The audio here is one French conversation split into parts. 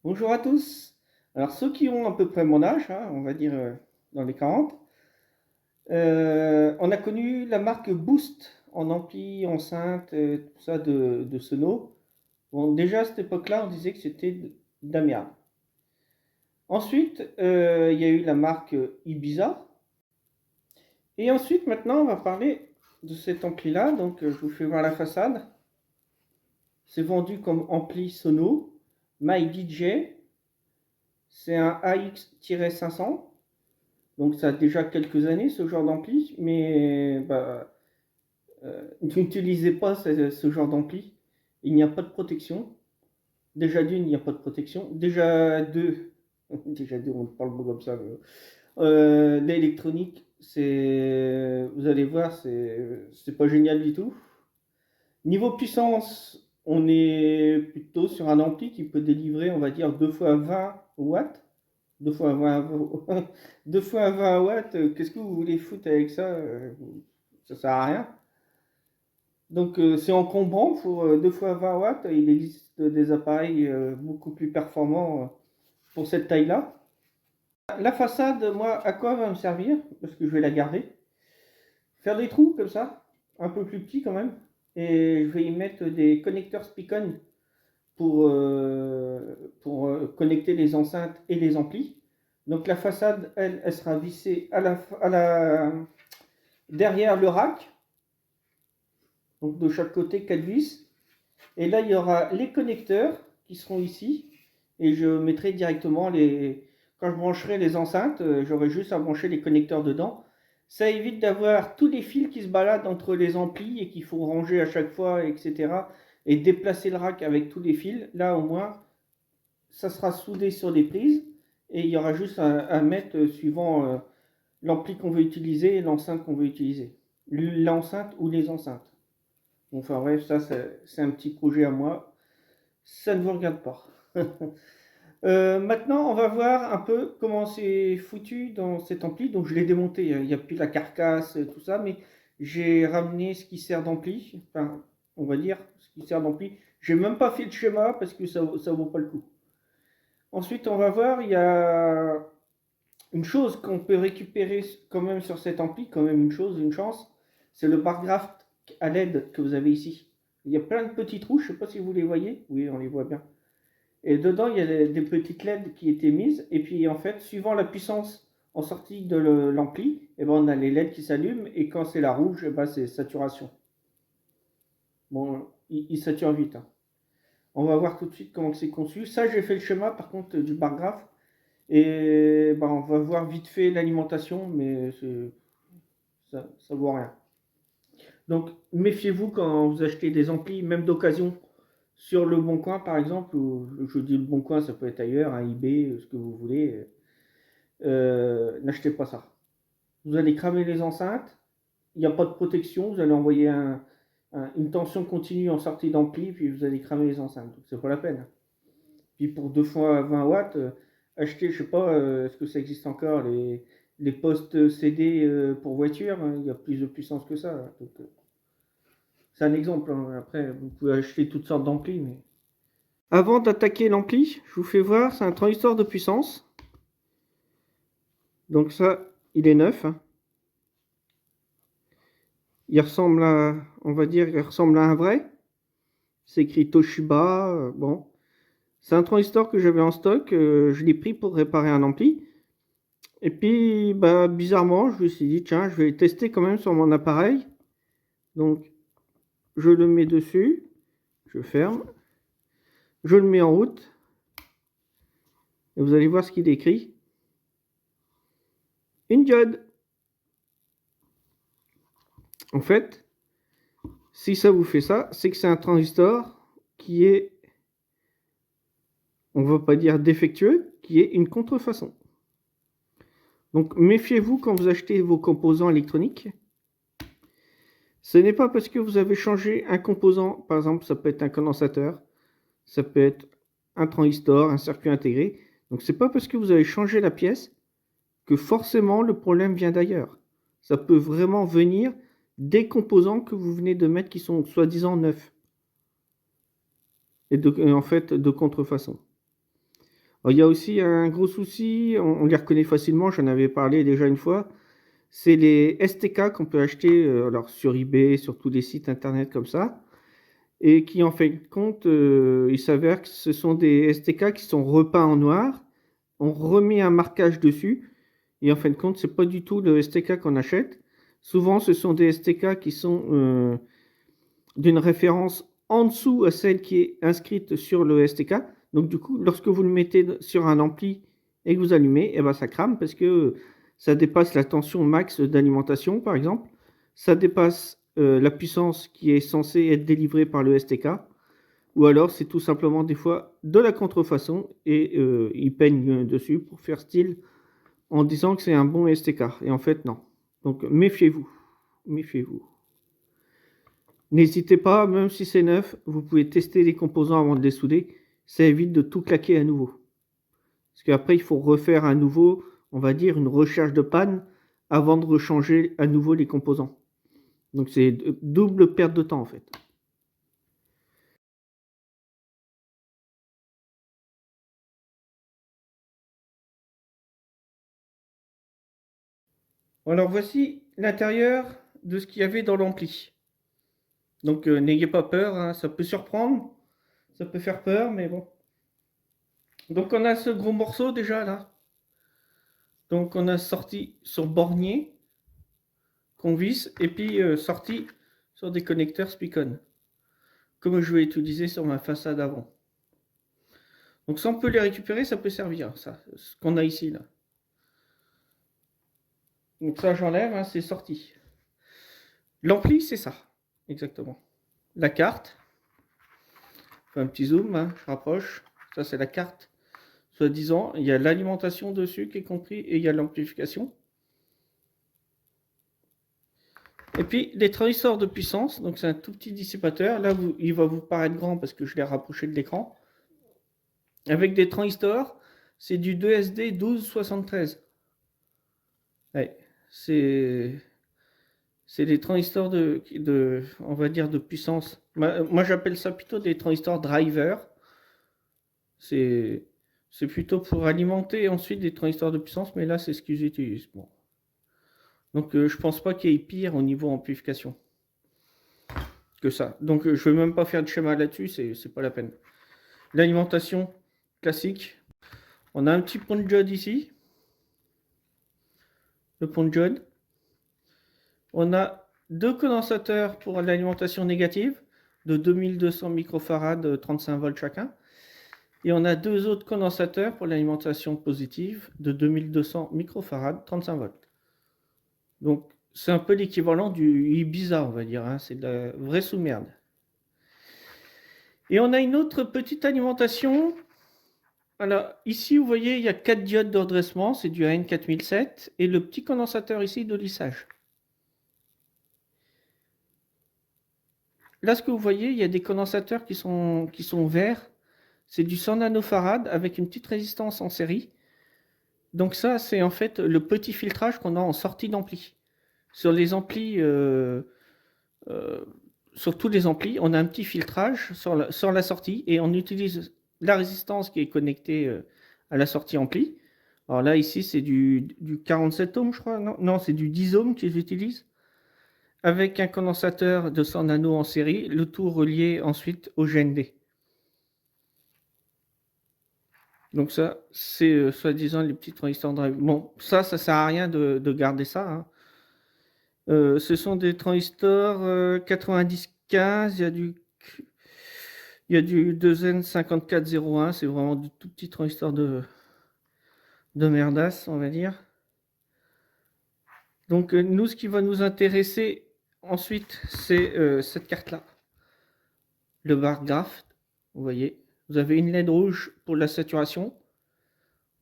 Bonjour à tous. Alors ceux qui ont à peu près mon âge, hein, on va dire dans les 40, on a connu la marque Boost en ampli, enceinte, tout ça de Sono. Bon, déjà à cette époque-là, on disait que c'était de la merde. Ensuite, il y a eu la marque Ibiza. Et ensuite, maintenant, on va parler de cet ampli-là. Donc, je vous fais voir la façade. C'est vendu comme ampli Sono, My DJ. C'est un AX-500. Donc ça a déjà quelques années ce genre d'ampli, mais n'utilisez pas ce genre d'ampli. Il n'y a pas de protection. Déjà d'une, il n'y a pas de protection. Déjà deux, déjà deux, on parle pas comme ça. L'électronique, vous allez voir, c'est pas génial du tout. Niveau puissance, on est plutôt sur un ampli qui peut délivrer, on va dire, 2 fois 20 watts. 2 fois 20, 2 fois 20 watts, qu'est-ce que vous voulez foutre avec ça? Ça sert à rien. Donc c'est encombrant pour 2 fois 20 watts. Il existe des appareils beaucoup plus performants pour cette taille-là. La façade, moi, à quoi va me servir? Parce que je vais la garder. Faire des trous comme ça, un peu plus petits quand même. Et je vais y mettre des connecteurs Spicon pour connecter les enceintes et les amplis. Donc la façade, elle sera vissée derrière le rack. Donc de chaque côté, 4 vis. Et là, il y aura les connecteurs qui seront ici. Et je mettrai directement quand je brancherai les enceintes, j'aurai juste à brancher les connecteurs dedans. Ça évite d'avoir tous les fils qui se baladent entre les amplis et qu'il faut ranger à chaque fois, etc. Et déplacer le rack avec tous les fils. Là, au moins, ça sera soudé sur des prises. Et il y aura juste à mettre suivant l'ampli qu'on veut utiliser et l'enceinte qu'on veut utiliser. L'enceinte ou les enceintes. Enfin bref, ça c'est un petit projet à moi. Ça ne vous regarde pas. Maintenant, on va voir un peu comment c'est foutu dans cet ampli. Donc je l'ai démonté, il n'y a plus la carcasse, tout ça, mais j'ai ramené ce qui sert d'ampli. Enfin, on va dire ce qui sert d'ampli. J'ai même pas fait le schéma parce que ça vaut pas le coup. Ensuite, on va voir, il y a une chose qu'on peut récupérer quand même sur cet ampli, quand même une chance, c'est le bar graph à LED que vous avez ici. Il y a plein de petits trous, je ne sais pas si vous les voyez. Oui, on les voit bien. Et dedans, il y a des petites LED qui étaient mises. Et puis, en fait, suivant la puissance en sortie de l'ampli, eh ben, on a les LED qui s'allument. Et quand c'est la rouge, eh ben, c'est saturation. Bon, il sature vite. Hein. On va voir tout de suite comment c'est conçu. Ça, j'ai fait le schéma, par contre, du bar graph. Et ben, on va voir vite fait l'alimentation, mais ça ne vaut rien. Donc, méfiez-vous quand vous achetez des amplis, même d'occasion, sur le Bon Coin par exemple, ou je dis le Bon Coin, ça peut être ailleurs, un eBay, ce que vous voulez. N'achetez pas ça. Vous allez cramer les enceintes, il n'y a pas de protection, vous allez envoyer une tension continue en sortie d'ampli, puis vous allez cramer les enceintes. Donc, c'est pas la peine. Puis pour 2 fois 20 watts, acheter, je sais pas, est-ce que ça existe encore, les postes CD pour voiture, hein, il y a plus de puissance que ça. Donc, c'est un exemple. Hein. Après, vous pouvez acheter toutes sortes d'amplis. Mais... Avant d'attaquer l'ampli, je vous fais voir, c'est un transistor de puissance. Donc ça, il est neuf. Hein. Il ressemble à, on va dire, il ressemble à un vrai. C'est écrit Toshiba. Bon, c'est un transistor que j'avais en stock. Je l'ai pris pour réparer un ampli. Et puis, bah, bizarrement, je me suis dit, tiens, je vais tester quand même sur mon appareil. Donc, je le mets dessus. Je ferme. Je le mets en route. Et vous allez voir ce qu'il écrit. Une diode. En fait, si ça vous fait ça, c'est que c'est un transistor qui est, on ne va pas dire défectueux, qui est une contrefaçon. Donc méfiez-vous quand vous achetez vos composants électroniques. Ce n'est pas parce que vous avez changé un composant, par exemple ça peut être un condensateur, ça peut être un transistor, un circuit intégré. Donc c'est pas parce que vous avez changé la pièce que forcément le problème vient d'ailleurs. Ça peut vraiment venir des composants que vous venez de mettre qui sont soi-disant neufs. Et en fait de contrefaçon. Alors, il y a aussi un gros souci, on les reconnaît facilement, j'en avais parlé déjà une fois, c'est les STK qu'on peut acheter alors sur eBay, sur tous les sites internet comme ça, et qui en fin de compte, il s'avère que ce sont des STK qui sont repeints en noir, on remet un marquage dessus, et en fin de compte, c'est pas du tout le STK qu'on achète. Souvent, ce sont des STK qui sont d'une référence en dessous à celle qui est inscrite sur le STK. Donc du coup, lorsque vous le mettez sur un ampli et que vous allumez, eh ben, ça crame parce que ça dépasse la tension max d'alimentation, par exemple. Ça dépasse la puissance qui est censée être délivrée par le STK. Ou alors, c'est tout simplement des fois de la contrefaçon et ils peignent dessus pour faire style en disant que c'est un bon STK. Et en fait, non. Donc méfiez-vous. Méfiez-vous. N'hésitez pas, même si c'est neuf, vous pouvez tester les composants avant de les souder. Ça évite de tout claquer à nouveau. Parce qu'après, il faut refaire à nouveau, on va dire, une recherche de panne avant de rechanger à nouveau les composants. Donc c'est double perte de temps en fait. Alors voici l'intérieur de ce qu'il y avait dans l'ampli. Donc n'ayez pas peur, hein, ça peut surprendre, ça peut faire peur, mais bon. Donc on a ce gros morceau déjà là. Donc on a sorti sur bornier qu'on visse et puis sorti sur des connecteurs Spicon, comme je vais utiliser sur ma façade avant. Donc si on peut les récupérer, ça peut servir, ça, ce qu'on a ici là. Donc ça j'enlève, hein, c'est sorti. L'ampli c'est ça, exactement. La carte, je fais un petit zoom, hein, je rapproche, ça c'est la carte. Soi-disant, il y a l'alimentation dessus qui est compris et il y a l'amplification. Et puis les transistors de puissance, donc c'est un tout petit dissipateur. Là, il va vous paraître grand parce que je l'ai rapproché de l'écran. Avec des transistors, c'est du 2SD 1273. Ouais, c'est des transistors on va dire, de puissance. Moi, j'appelle ça plutôt des transistors drivers. C'est plutôt pour alimenter ensuite des transistors de puissance, mais là, c'est ce qu'ils utilisent. Bon. Donc, je pense pas qu'il y ait pire au niveau amplification que ça. Donc, je ne vais même pas faire de schéma là-dessus, c'est pas la peine. L'alimentation classique. On a un petit pont de diode ici. Le pont de diode. On a deux condensateurs pour l'alimentation négative de 2200 microfarad, 35 volts chacun. Et on a deux autres condensateurs pour l'alimentation positive de 2200 microfarad, 35 volts. Donc c'est un peu l'équivalent du Ibiza, on va dire. Hein. C'est de la vraie sous-merde. Et on a une autre petite alimentation. Alors ici, vous voyez, il y a 4 diodes de redressement. C'est du AN4007. Et le petit condensateur ici de lissage. Là, ce que vous voyez, il y a des condensateurs qui sont verts. C'est du 100 nanofarad avec une petite résistance en série. Donc ça, c'est en fait le petit filtrage qu'on a en sortie d'ampli. Sur les amplis, sur tous les amplis, on a un petit filtrage sur la sortie et on utilise la résistance qui est connectée à la sortie ampli. Alors là, ici, c'est du 47 ohms, je crois. Non, c'est du 10 ohms qu'ils utilisent. Avec un condensateur de 100 nano en série, le tout relié ensuite au GND. Donc ça, c'est soi-disant les petits transistors drive. Bon, ça sert à rien de garder ça. Hein. Ce sont des transistors 9015, il y a du 2N5401, c'est vraiment du tout petit transistor de merdasse, on va dire. Donc nous, ce qui va nous intéresser ensuite, c'est cette carte-là. Le bar graph, vous voyez. Vous avez une LED rouge pour la saturation.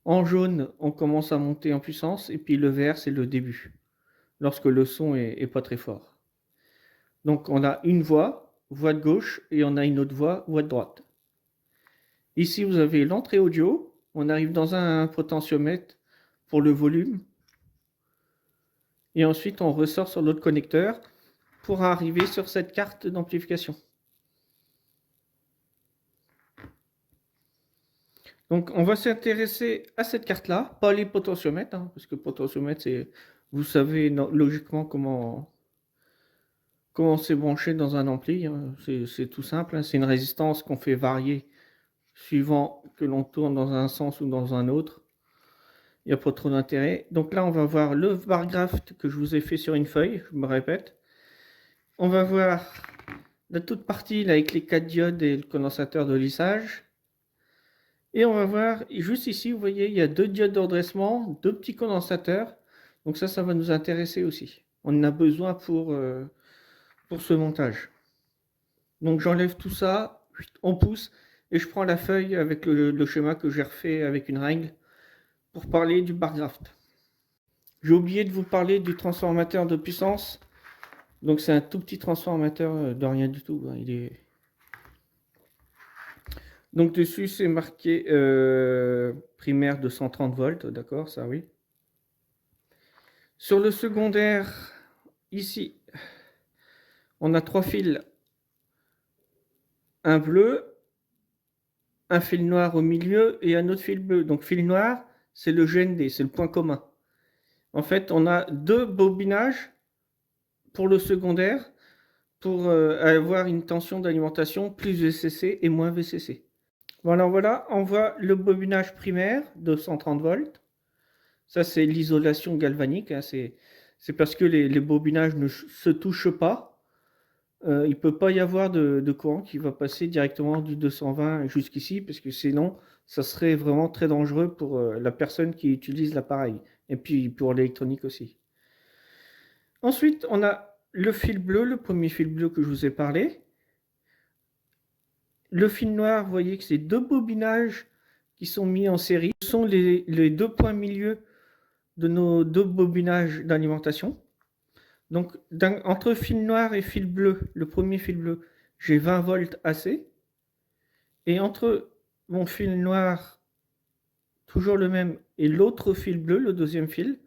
En jaune, on commence à monter en puissance. Et puis le vert, c'est le début. Lorsque le son est pas très fort. Donc on a une voix de gauche, et on a une autre voix de droite. Ici, vous avez l'entrée audio. On arrive dans un potentiomètre pour le volume. Et ensuite, on ressort sur l'autre connecteur pour arriver sur cette carte d'amplification. Donc, on va s'intéresser à cette carte-là, pas les potentiomètres, hein, parce que potentiomètre, c'est, vous savez logiquement comment c'est branché dans un ampli, hein. C'est tout simple, hein. C'est une résistance qu'on fait varier suivant que l'on tourne dans un sens ou dans un autre. Il n'y a pas trop d'intérêt. Donc là, on va voir le bar graph que je vous ai fait sur une feuille, je me répète. On va voir la toute partie là, avec les 4 diodes et le condensateur de lissage. Et on va voir, juste ici, vous voyez, il y a 2 diodes de redressement, 2 petits condensateurs. Donc ça va nous intéresser aussi. On en a besoin pour ce montage. Donc j'enlève tout ça, on pousse, et je prends la feuille avec le schéma que j'ai refait avec une règle pour parler du bar graph. J'ai oublié de vous parler du transformateur de puissance. Donc c'est un tout petit transformateur de rien du tout, hein. Donc dessus c'est marqué primaire de 130 volts, d'accord, ça oui. Sur le secondaire, ici, on a 3 fils. Un bleu, un fil noir au milieu et un autre fil bleu. Donc fil noir, c'est le GND, c'est le point commun. En fait, on a 2 bobinages pour le secondaire pour avoir une tension d'alimentation plus VCC et moins VCC. Voilà, on voit le bobinage primaire de 130 volts. Ça, c'est l'isolation galvanique, hein. C'est parce que les bobinages ne se touchent pas. Il ne peut pas y avoir de courant qui va passer directement du 220 jusqu'ici, parce que sinon, ça serait vraiment très dangereux pour la personne qui utilise l'appareil, et puis pour l'électronique aussi. Ensuite, on a le fil bleu, le premier fil bleu que je vous ai parlé. Le fil noir, vous voyez que c'est 2 bobinages qui sont mis en série. Ce sont les 2 points milieu de nos 2 bobinages d'alimentation. Donc, entre fil noir et fil bleu, le premier fil bleu, j'ai 20 volts AC. Et entre mon fil noir, toujours le même, et l'autre fil bleu, le deuxième fil,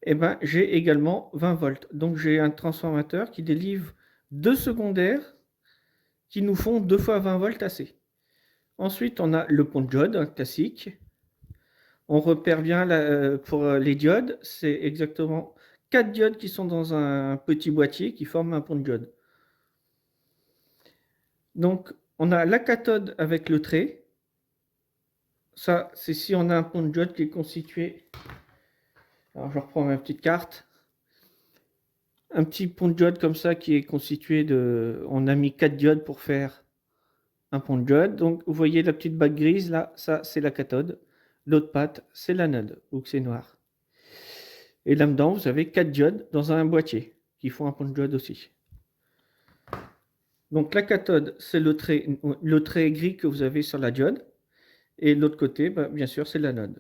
eh ben, j'ai également 20 volts. Donc, j'ai un transformateur qui délivre 2 secondaires qui nous font 2 fois 20 volts AC. Ensuite, on a le pont de diode classique. On repère bien pour les diodes, c'est exactement 4 diodes qui sont dans un petit boîtier qui forment un pont de diode. Donc, on a la cathode avec le trait. Ça, c'est si on a un pont de diode qui est constitué. Alors, je reprends ma petite carte. Un petit pont de diode comme ça qui est constitué de. On a mis 4 diodes pour faire un pont de diode. Donc, vous voyez la petite bague grise là, ça, c'est la cathode. L'autre patte, c'est l'anode, ou que c'est noir. Et là-dedans, vous avez 4 diodes dans un boîtier qui font un pont de diode aussi. Donc, la cathode, c'est le trait gris que vous avez sur la diode. Et l'autre côté, bien sûr, c'est l'anode.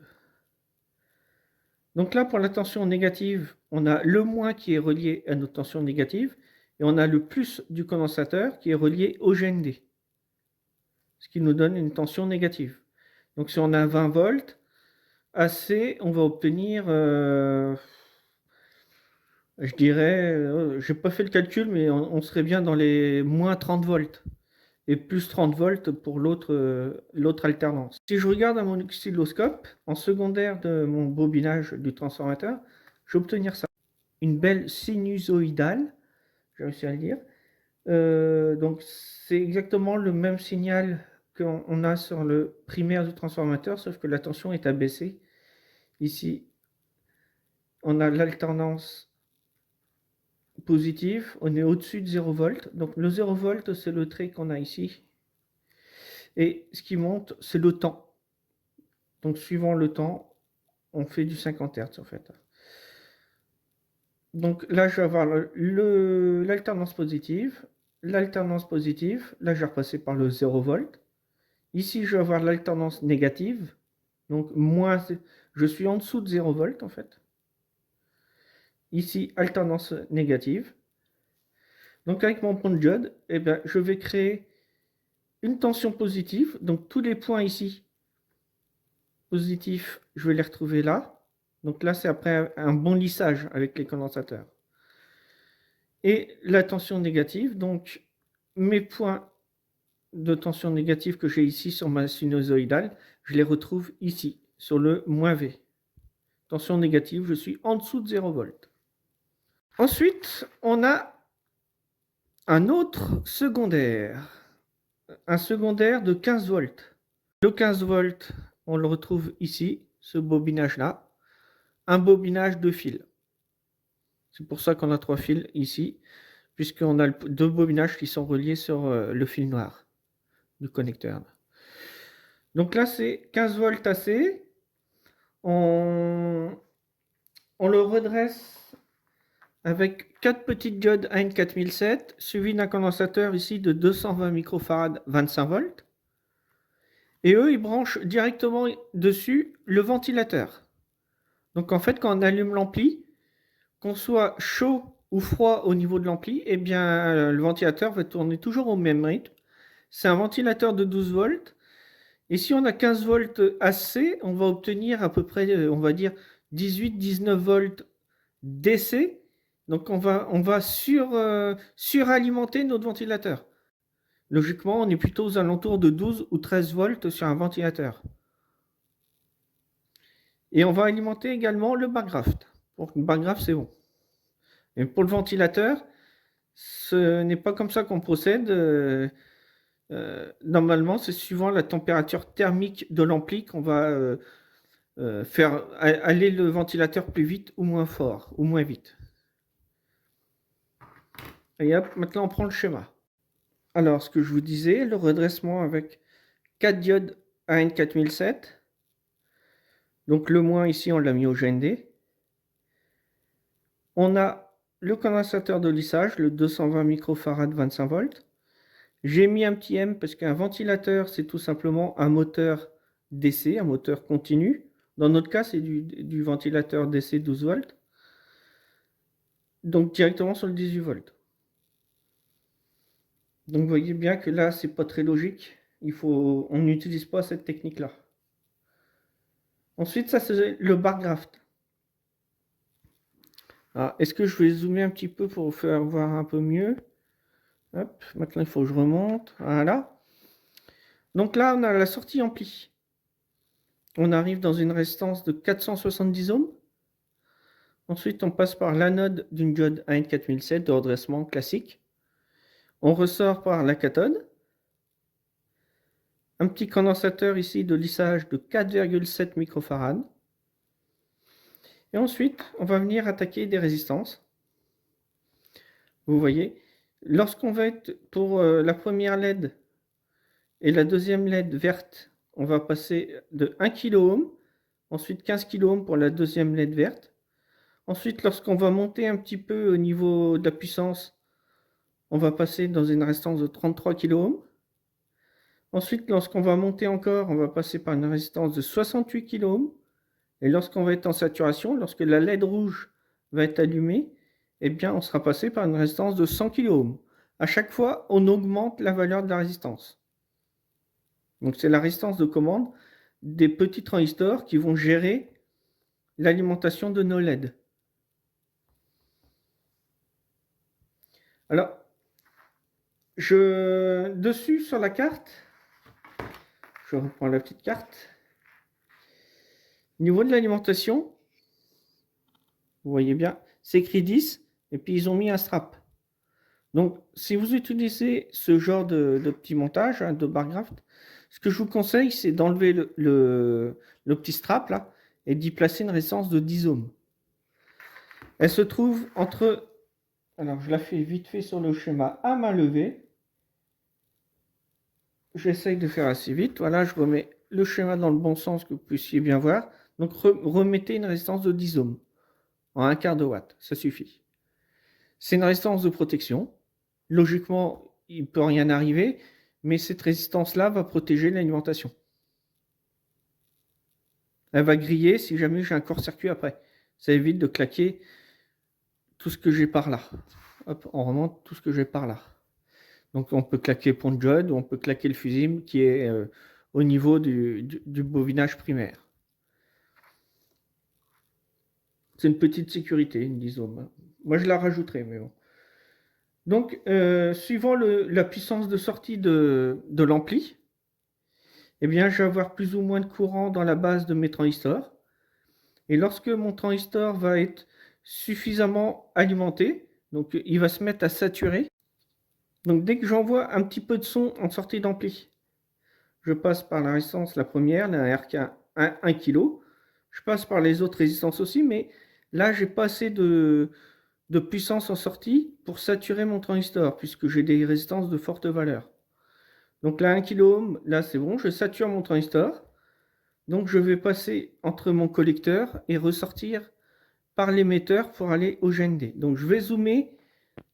Donc là, pour la tension négative, on a le moins qui est relié à notre tension négative, et on a le plus du condensateur qui est relié au GND, ce qui nous donne une tension négative. Donc si on a 20 volts, AC, on va obtenir, je dirais, je n'ai pas fait le calcul, mais on serait bien dans les moins 30 volts, et plus 30 volts pour l'autre alternance. Si je regarde à mon oscilloscope, en secondaire de mon bobinage du transformateur, je vais obtenir ça. Une belle sinusoïdale, j'ai réussi à le dire. Donc c'est exactement le même signal qu'on a sur le primaire du transformateur, sauf que la tension est abaissée. Ici, on a l'alternance positive, on est au-dessus de 0 volts. Donc le 0 volts, c'est le trait qu'on a ici. Et ce qui monte, c'est le temps. Donc suivant le temps, on fait du 50 Hz en fait. Donc là, je vais avoir l'alternance positive. L'alternance positive, là, je vais repasser par le 0 volt. Ici, je vais avoir l'alternance négative. Donc, moins, je suis en dessous de 0 volt en fait. Ici, alternance négative. Donc, avec mon pont de diode, eh bien, je vais créer une tension positive. Donc, tous les points ici positifs, je vais les retrouver là. Donc là, c'est après un bon lissage avec les condensateurs. Et la tension négative, donc mes points de tension négative que j'ai ici sur ma sinusoïdale, je les retrouve ici, sur le -V. Tension négative, je suis en dessous de 0 volts. Ensuite, on a un autre secondaire. Un secondaire de 15 volts. Le 15 volts, on le retrouve ici, ce bobinage-là. Un bobinage de fils. C'est pour ça qu'on a 3 fils ici, puisqu'on a 2 bobinages qui sont reliés sur le fil noir du connecteur. Donc là, c'est 15 volts AC. On le redresse avec 4 petites diodes AN4007, suivi d'un condensateur ici de 220 microfarads, 25 volts. Et eux, ils branchent directement dessus le ventilateur. Donc en fait, quand on allume l'ampli, qu'on soit chaud ou froid au niveau de l'ampli, eh bien, le ventilateur va tourner toujours au même rythme. C'est un ventilateur de 12 volts. Et si on a 15 volts AC, on va obtenir à peu près, on va dire, 18-19 volts DC. Donc on va suralimenter notre ventilateur. Logiquement, on est plutôt aux alentours de 12 ou 13 volts sur un ventilateur. Et on va alimenter également le bargraft. Pour le bargraft, c'est bon. Et pour le ventilateur, ce n'est pas comme ça qu'on procède. Normalement, c'est suivant la température thermique de l'ampli qu'on va faire aller le ventilateur plus vite ou moins fort, ou moins vite. Et hop, maintenant on prend le schéma. Alors, ce que je vous disais, le redressement avec 4 diodes AN4007. Donc le moins ici, on l'a mis au GND. On a le condensateur de lissage, le 220 microfarads 25 volts. J'ai mis un petit M parce qu'un ventilateur, c'est tout simplement un moteur DC, un moteur continu. Dans notre cas, c'est du ventilateur DC 12 volts. Donc directement sur le 18 volts. Donc vous voyez bien que là, c'est pas très logique. On n'utilise pas cette technique-là. Ensuite, ça c'est le bargraft. Est-ce que je vais zoomer un petit peu pour vous faire voir un peu mieux? Hop, maintenant il faut que je remonte. Voilà. Donc là, on a la sortie ampli. On arrive dans une résistance de 470 ohms. Ensuite, on passe par l'anode d'une diode AN4007 de redressement classique. On ressort par la cathode. Un petit condensateur ici de lissage de 4,7 microfarads. Et ensuite, on va venir attaquer des résistances. Vous voyez, lorsqu'on va être pour la première LED et la deuxième LED verte, on va passer de 1 kΩ, ensuite 15 kΩ pour la deuxième LED verte. Ensuite, lorsqu'on va monter un petit peu au niveau de la puissance, on va passer dans une résistance de 33 kΩ. Ensuite, lorsqu'on va monter encore, on va passer par une résistance de 68 kΩ. Et lorsqu'on va être en saturation, lorsque la LED rouge va être allumée, eh bien, on sera passé par une résistance de 100 kΩ. À chaque fois, on augmente la valeur de la résistance. Donc, c'est la résistance de commande des petits transistors qui vont gérer l'alimentation de nos LED. Alors, dessus sur la carte, je reprends la petite carte. Au niveau de l'alimentation, vous voyez bien, c'est écrit 10 et puis ils ont mis un strap. Donc, si vous utilisez ce genre de petit montage, de bargraft, ce que je vous conseille, c'est d'enlever le petit strap là et d'y placer une résistance de 10 ohms. Elle se trouve entre, alors je la fais vite fait sur le schéma à main levée. J'essaye de faire assez vite. Voilà, je remets le schéma dans le bon sens que vous puissiez bien voir. Donc, remettez une résistance de 10 ohms en un quart de watt, ça suffit. C'est une résistance de protection. Logiquement, il ne peut rien arriver, mais cette résistance-là va protéger l'alimentation. Elle va griller si jamais j'ai un court-circuit après. Ça évite de claquer tout ce que j'ai par là. Hop, on remonte tout ce que j'ai par là. Donc on peut claquer pont de diode ou on peut claquer le fusible qui est au niveau du bobinage primaire. C'est une petite sécurité, une 10 ohms. Moi je la rajouterai, mais bon. Donc, suivant la puissance de sortie de l'ampli, eh bien, je vais avoir plus ou moins de courant dans la base de mes transistors. Et lorsque mon transistor va être suffisamment alimenté, donc il va se mettre à saturer. Donc dès que j'envoie un petit peu de son en sortie d'ampli, je passe par la résistance, la première, la RK 1 kg. Je passe par les autres résistances aussi, mais là, j'ai pas assez de puissance en sortie pour saturer mon transistor, puisque j'ai des résistances de forte valeur. Donc là, 1 kΩ, là c'est bon, je sature mon transistor. Donc je vais passer entre mon collecteur et ressortir par l'émetteur pour aller au GND. Donc je vais zoomer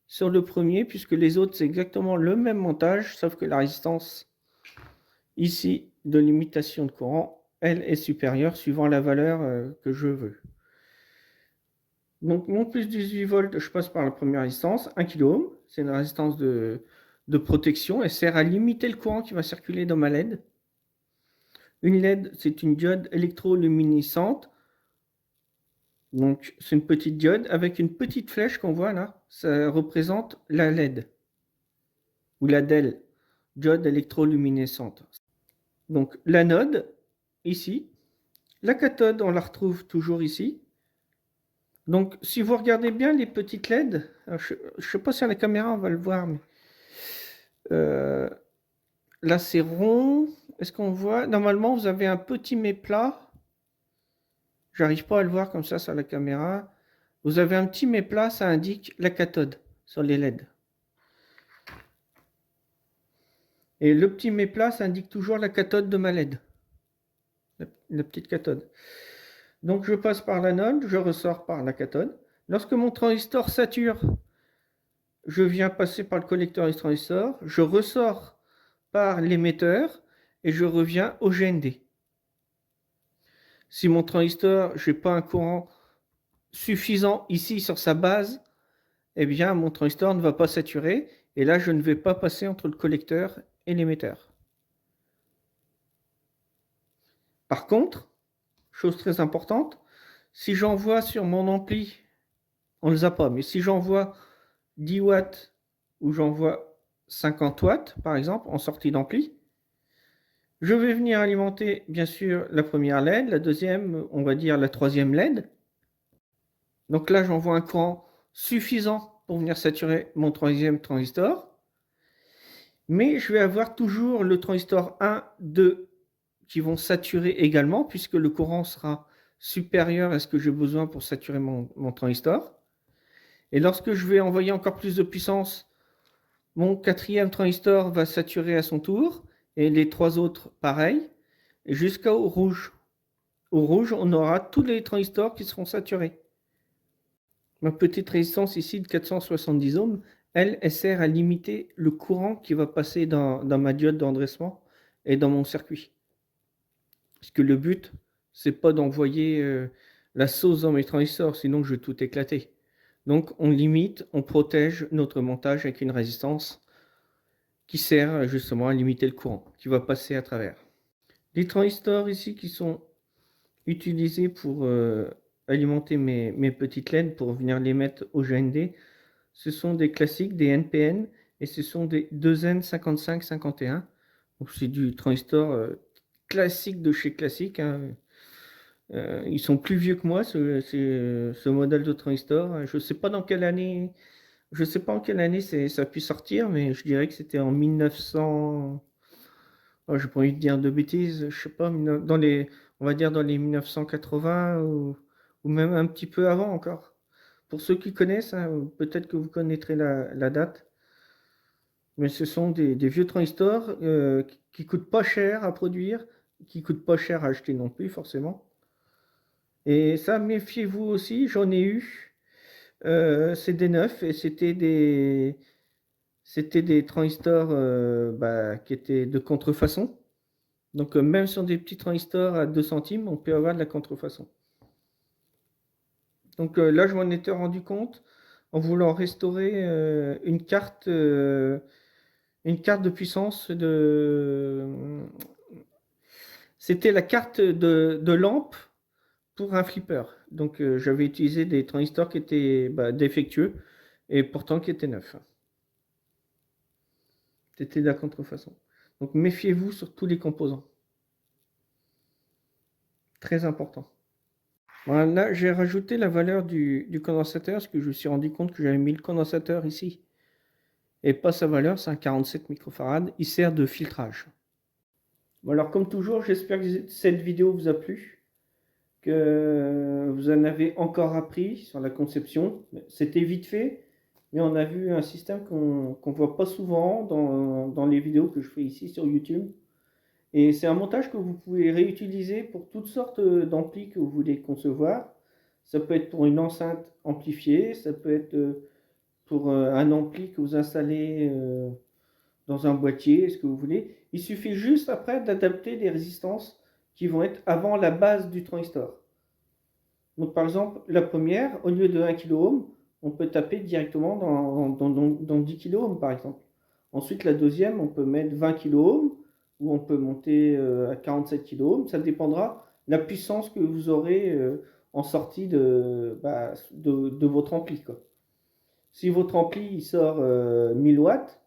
sur le premier, puisque les autres c'est exactement le même montage, sauf que la résistance ici de limitation de courant, elle est supérieure suivant la valeur que je veux. Donc mon plus 18 volts, je passe par la première résistance, 1 kΩ, c'est une résistance de protection, elle sert à limiter le courant qui va circuler dans ma LED. Une LED, c'est une diode électroluminescente. Donc c'est une petite diode avec une petite flèche qu'on voit là, ça représente la LED ou la DEL, diode électroluminescente. Donc l'anode ici, la cathode on la retrouve toujours ici. Donc si vous regardez bien les petites LED, je ne sais pas si à la caméra on va le voir, mais là c'est rond. Est-ce qu'on voit? Normalement vous avez un petit méplat. J'arrive pas à le voir comme ça sur la caméra. Vous avez un petit méplat, ça indique la cathode sur les LED. Et le petit méplat, ça indique toujours la cathode de ma LED. La petite cathode. Donc je passe par l'anode, je ressors par la cathode. Lorsque mon transistor sature, je viens passer par le collecteur du transistor, je ressors par l'émetteur et je reviens au GND. Si mon transistor, je n'ai pas un courant suffisant ici sur sa base, eh bien mon transistor ne va pas saturer et là je ne vais pas passer entre le collecteur et l'émetteur. Par contre, chose très importante, si j'envoie sur mon ampli, on ne les a pas, mais si j'envoie 10 watts ou j'envoie 50 watts, par exemple, en sortie d'ampli, je vais venir alimenter, bien sûr, la première LED, la deuxième, on va dire la troisième LED. Donc là, j'envoie un courant suffisant pour venir saturer mon troisième transistor. Mais je vais avoir toujours le transistor 1, 2 qui vont saturer également, puisque le courant sera supérieur à ce que j'ai besoin pour saturer mon transistor. Et lorsque je vais envoyer encore plus de puissance, mon quatrième transistor va saturer à son tour, et les trois autres pareil, jusqu'au rouge. Au rouge, on aura tous les transistors qui seront saturés. Ma petite résistance ici de 470 ohms, elle sert à limiter le courant qui va passer dans ma diode d'endressement et dans mon circuit. Parce que le but, c'est pas d'envoyer la sauce dans mes transistors, sinon je vais tout éclater. Donc on limite, on protège notre montage avec une résistance qui sert justement à limiter le courant qui va passer à travers. Les transistors ici qui sont utilisés pour alimenter mes petites LED pour venir les mettre au GND, ce sont des classiques, des NPN, et ce sont des 2N5551. Donc c'est du transistor classique de chez classique. Hein. Ils sont plus vieux que moi, ce modèle de transistor. Je ne sais pas dans quelle année, je sais pas en quelle année ça a pu sortir, mais je dirais que c'était en 1900. Oh, j'ai pas envie de dire de bêtises, je sais pas, on va dire dans les 1980 ou même un petit peu avant encore. Pour ceux qui connaissent, hein, peut-être que vous connaîtrez la date, mais ce sont des vieux transistors qui coûtent pas cher à produire, qui coûtent pas cher à acheter non plus forcément. Et ça, méfiez-vous aussi, j'en ai eu. C'est des neufs et c'était des transistors qui étaient de contrefaçon. Donc même sur des petits transistors à 2 centimes, on peut avoir de la contrefaçon. Donc là, je m'en étais rendu compte en voulant restaurer une carte de puissance C'était la carte de lampe pour un flipper. Donc j'avais utilisé des transistors qui étaient défectueux et pourtant qui étaient neufs. C'était de la contrefaçon. Donc méfiez-vous sur tous les composants. Très important. Voilà, là, j'ai rajouté la valeur du condensateur parce que je me suis rendu compte que j'avais mis le condensateur ici. Et pas sa valeur, c'est un 47 microfarad. Il sert de filtrage. Bon, alors comme toujours, j'espère que cette vidéo vous a plu, que vous en avez encore appris sur la conception. C'était vite fait, mais on a vu un système qu'on ne voit pas souvent dans les vidéos que je fais ici sur YouTube. Et c'est un montage que vous pouvez réutiliser pour toutes sortes d'amplis que vous voulez concevoir. Ça peut être pour une enceinte amplifiée, ça peut être pour un ampli que vous installez dans un boîtier, ce que vous voulez. Il suffit juste après d'adapter les résistances qui vont être avant la base du transistor. Donc par exemple, la première, au lieu de 1 kΩ, on peut taper directement dans 10 kΩ par exemple. Ensuite, la deuxième, on peut mettre 20 kΩ ou on peut monter à 47 kΩ. Ça dépendra de la puissance que vous aurez en sortie de votre ampli, quoi. Si votre ampli il sort 1000 watts,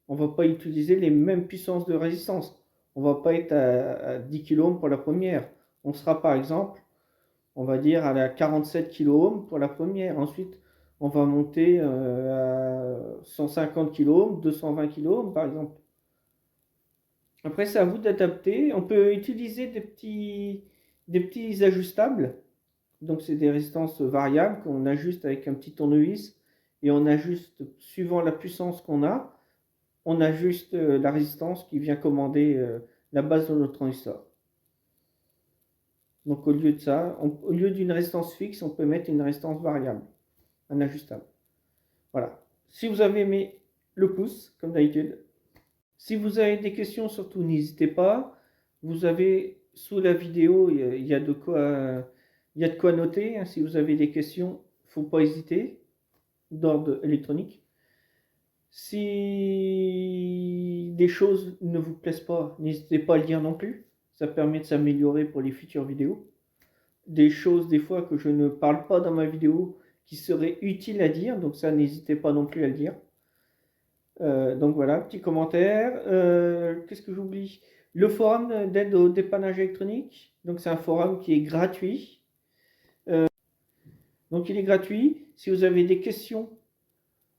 on ne va pas utiliser les mêmes puissances de résistance. On ne va pas être à 10 kΩ pour la première. On sera par exemple, on va dire à la 47 kΩ pour la première. Ensuite, on va monter à 150 kΩ, 220 kΩ par exemple. Après, c'est à vous d'adapter. On peut utiliser des petits ajustables. Donc, c'est des résistances variables qu'on ajuste avec un petit tournevis. Et on ajuste suivant la puissance qu'on a. On ajuste la résistance qui vient commander la base de notre transistor. Donc, au lieu de ça, au lieu d'une résistance fixe, on peut mettre une résistance variable, un ajustable. Voilà. Si vous avez aimé, le pouce, comme d'habitude. Si vous avez des questions, surtout n'hésitez pas. Vous avez sous la vidéo, il y a de quoi noter. Si vous avez des questions, il ne faut pas hésiter, d'ordre électronique. Si des choses ne vous plaisent pas, n'hésitez pas à le dire non plus. Ça permet de s'améliorer pour les futures vidéos. Des choses des fois que je ne parle pas dans ma vidéo qui seraient utiles à dire, donc ça n'hésitez pas non plus à le dire. Donc voilà, petit commentaire. Qu'est-ce que j'oublie? Le forum d'aide au dépannage électronique. Donc c'est un forum qui est gratuit. Donc il est gratuit. Si vous avez des questions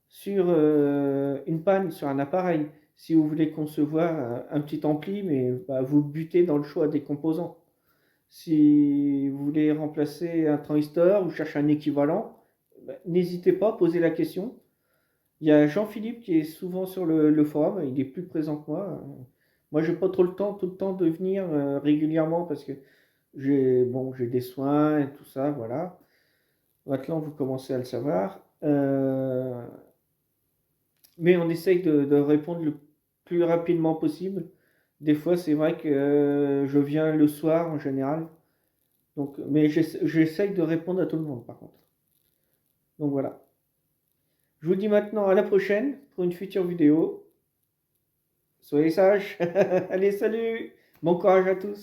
sur une panne sur un appareil, si vous voulez concevoir un petit ampli, mais vous butez dans le choix des composants. Si vous voulez remplacer un transistor ou chercher un équivalent, n'hésitez pas à poser la question. Il y a Jean-Philippe qui est souvent sur le forum, il est plus présent que moi. Moi, j'ai pas trop le temps, tout le temps de venir régulièrement parce que j'ai des soins et tout ça, voilà. Maintenant, vous commencez à le savoir. Mais on essaye de répondre le plus rapidement possible. Des fois, c'est vrai que je viens le soir en général. Donc, mais j'essaye de répondre à tout le monde par contre. Donc voilà. Je vous dis maintenant à la prochaine pour une future vidéo. Soyez sages. Allez, salut. Bon courage à tous.